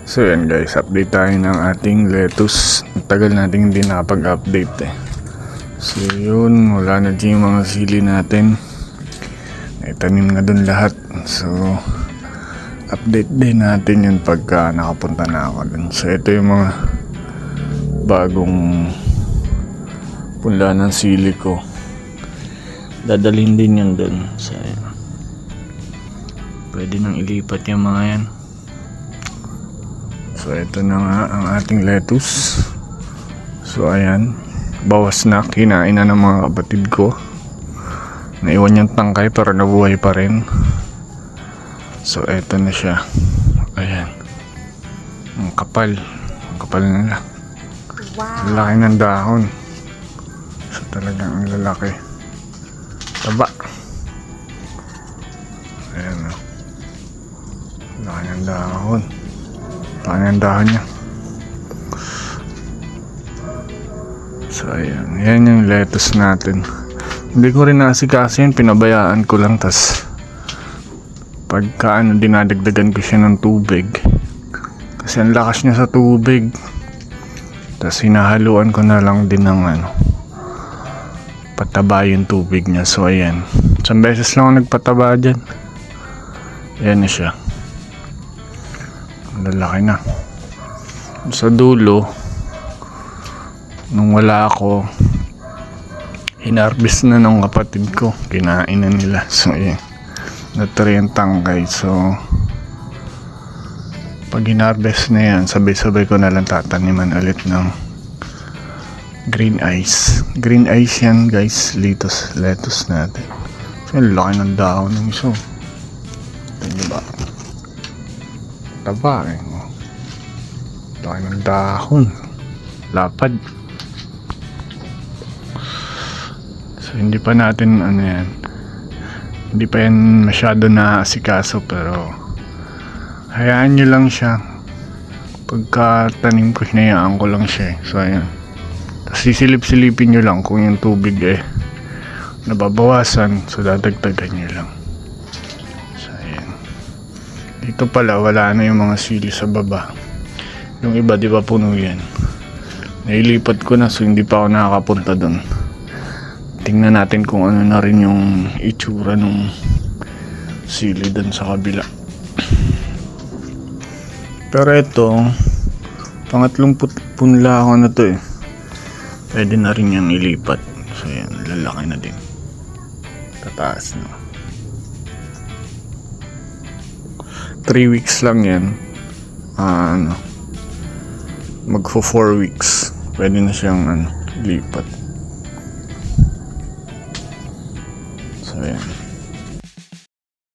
So yan guys, update tayo ng ating lettuce. Tagal natin hindi nakapag-update eh. So yun, wala na dyan yung mga sili natin. Naitanim na dun lahat. So update din natin yun pagka nakapunta na ako dun. So ito yung mga bagong punla ng sili ko. Dadalhin din yan dun. So yan, pwede nang ilipat yung mga yan. So ito na nga ang ating lettuce. So ayan, bawas na, kinain na ng mga kapatid ko. Naiwan yung tangkay pero nabuhay pa rin. So ito na siya. Ayan, ang kapal nila. Wow. Laki ng dahon. So talagang ang lalaki. Taba. Ayan o, laki ng dahon. Laki ng dahon niya. So ayan, yan yung lettuce natin. Hindi ko rin naasikaso yun, pinabayaan ko lang. Tas pagka dinadagdagan ko siya ng tubig kasi ang lakas niya sa tubig. Tas hinahaluan ko na lang din ng pataba yung tubig niya. So ayan, isang beses lang ako nagpataba dyan. Ayan na siya, lalaki na. Sa dulo, nung wala ako, hinarvest na ng kapatid ko, kinain na nila. So ayan, natry ang tangkay. So pag hinarvest na yan, sabay-sabay ko na lang tataniman ulit ng green ice. Green ice yan guys, lettuce natin. So laki ng dahon ng iso. Ito ba? Taba eh. Laki ng dahon. Lapad. So hindi pa natin yan, hindi pa yan masyado na asikaso, pero hayaan nyo lang siya. Pagka tanim ko, hinayaan ko lang siya eh. So ayan, tapos sisilip-silipin nyo lang kung yung tubig nababawasan, so dadagdagan nyo lang. So ayan, dito pala wala na yung mga sili sa baba. Yung iba di ba puno yan, nailipat ko na, so hindi pa ako nakakapunta doon. Tingnan natin kung ano na rin yung itsura ng sili doon sa kabila. Pero ito, pangatlong punla ako na to eh. Pwede na rin yung ilipat. So yan, lalaki na din. Tataas na. 3 weeks lang yan. Magfo 4 weeks. Pwede na siyang ilipat. So yan.